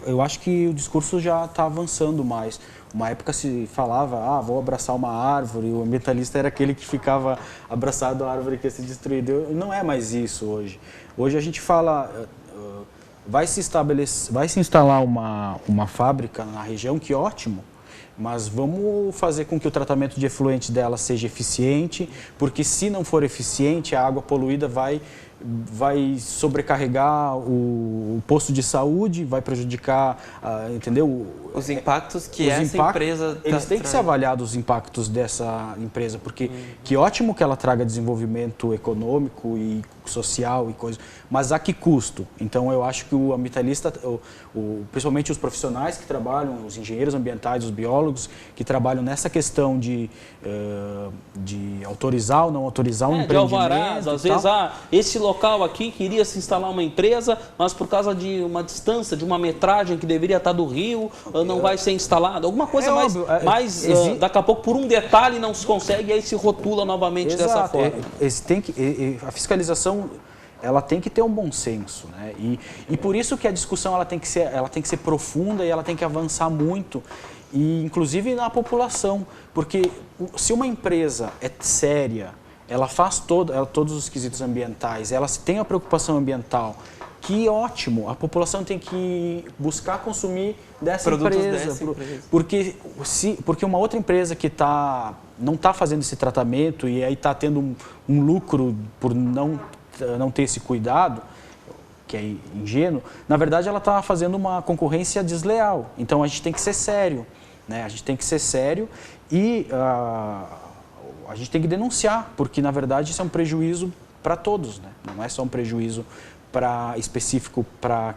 Eu acho que o discurso já está avançando mais. Uma época se falava, vou abraçar uma árvore, o ambientalista era aquele que ficava abraçado à árvore que ia ser destruída. Não é mais isso hoje. Hoje a gente fala, vai se instalar uma fábrica na região, que ótimo, mas vamos fazer com que o tratamento de efluente dela seja eficiente, porque se não for eficiente, a água poluída vai sobrecarregar o posto de saúde, vai prejudicar, entendeu? Os impactos que essa empresa eles têm que ser avaliados, os impactos dessa empresa, porque que ótimo que ela traga desenvolvimento econômico e social e coisa, mas a que custo? Então eu acho que o ambientalista, principalmente os profissionais que trabalham, os engenheiros ambientais, os biólogos que trabalham nessa questão de autorizar ou não autorizar um empreendimento. De alvarás, às vezes, esse local aqui queria se instalar uma empresa, mas por causa de uma distância, de uma metragem que deveria estar do rio, não vai ser instalado. Alguma coisa daqui a pouco, por um detalhe, não se consegue e aí se rotula novamente dessa forma. A fiscalização ela tem que ter um bom senso, né? E por isso que a discussão ela tem que ser profunda e ela tem que avançar muito, e inclusive na população, porque se uma empresa é séria, ela faz todos os quesitos ambientais, ela tem a preocupação ambiental, que ótimo, a população tem que buscar consumir dessa empresa. Porque uma outra empresa que não está fazendo esse tratamento e aí está tendo um lucro por não ter esse cuidado, que é ingênuo, na verdade ela está fazendo uma concorrência desleal. Então a gente tem que ser sério, né? A gente tem que ser sério e a gente tem que denunciar, porque na verdade isso é um prejuízo para todos, né? Não é só um prejuízo específico para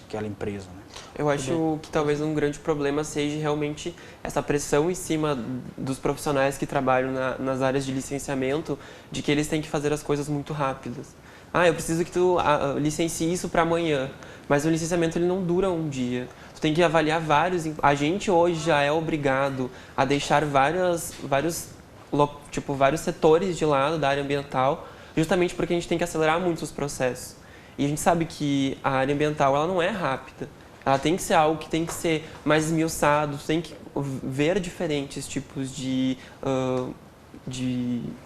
aquela empresa, né? Eu acho que talvez um grande problema seja realmente essa pressão em cima dos profissionais que trabalham nas áreas de licenciamento, de que eles têm que fazer as coisas muito rápidas. Eu preciso que tu licencie isso para amanhã, mas o licenciamento ele não dura um dia. Tu tem que avaliar vários. A gente hoje já é obrigado a deixar vários setores de lado da área ambiental, justamente porque a gente tem que acelerar muito os processos. E a gente sabe que a área ambiental ela não é rápida. Ela tem que ser algo que tem que ser mais esmiuçado, tem que ver diferentes tipos de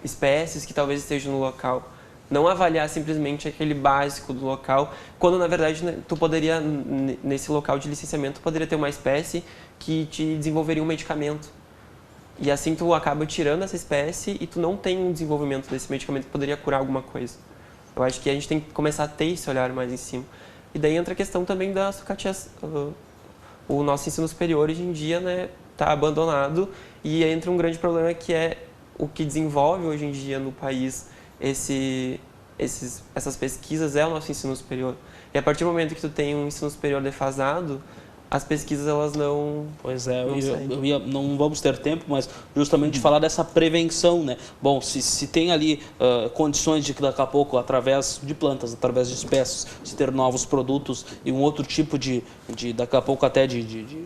espécies que talvez estejam no local. Não avaliar simplesmente aquele básico do local, quando na verdade tu poderia, nesse local de licenciamento, poderia ter uma espécie que te desenvolveria um medicamento. E assim tu acaba tirando essa espécie e tu não tem um desenvolvimento desse medicamento que poderia curar alguma coisa. Eu acho que a gente tem que começar a ter esse olhar mais em cima. E daí entra a questão também da sucatiação. O nosso ensino superior hoje em dia está abandonado e entra um grande problema que é o que desenvolve hoje em dia no país essas pesquisas é o nosso ensino superior. E a partir do momento que tu tem um ensino superior defasado, as pesquisas elas não... Pois é, não não vamos ter tempo, mas justamente falar dessa prevenção, né? Bom, se tem ali condições de que daqui a pouco, através de plantas, através de espécies, se ter novos produtos e um outro tipo daqui a pouco até de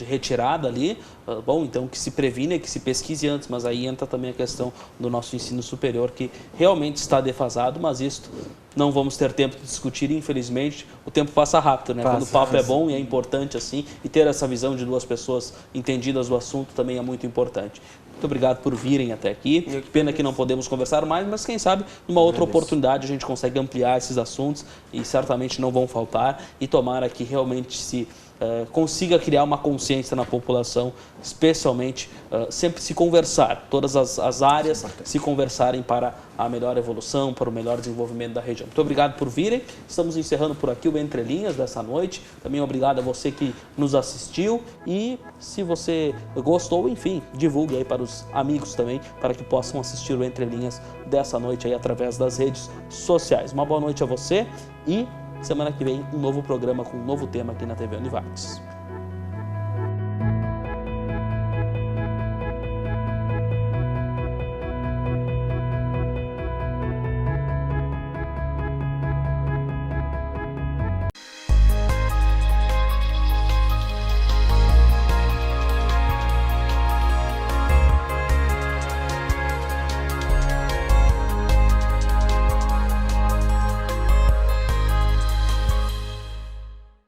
retirada ali, bom, então que se previne, que se pesquise antes, mas aí entra também a questão do nosso ensino superior, que realmente está defasado, mas isto não vamos ter tempo de discutir, infelizmente, o tempo passa rápido, né? Quando o papo é bom e é importante assim, e ter essa visão de duas pessoas entendidas do assunto também é muito importante. Muito obrigado por virem até aqui. Pena que não podemos conversar mais, mas quem sabe numa outra oportunidade a gente consegue ampliar esses assuntos e certamente não vão faltar, e tomara que realmente se consiga criar uma consciência na população, especialmente sempre se conversar, todas as áreas se conversarem para a melhor evolução, para o melhor desenvolvimento da região. Muito obrigado por virem, estamos encerrando por aqui o Entre Linhas dessa noite, também obrigado a você que nos assistiu, e se você gostou, enfim, divulgue aí para os amigos também, para que possam assistir o Entre Linhas dessa noite aí através das redes sociais. Uma boa noite a você e semana que vem um novo programa com um novo tema aqui na TV Univates.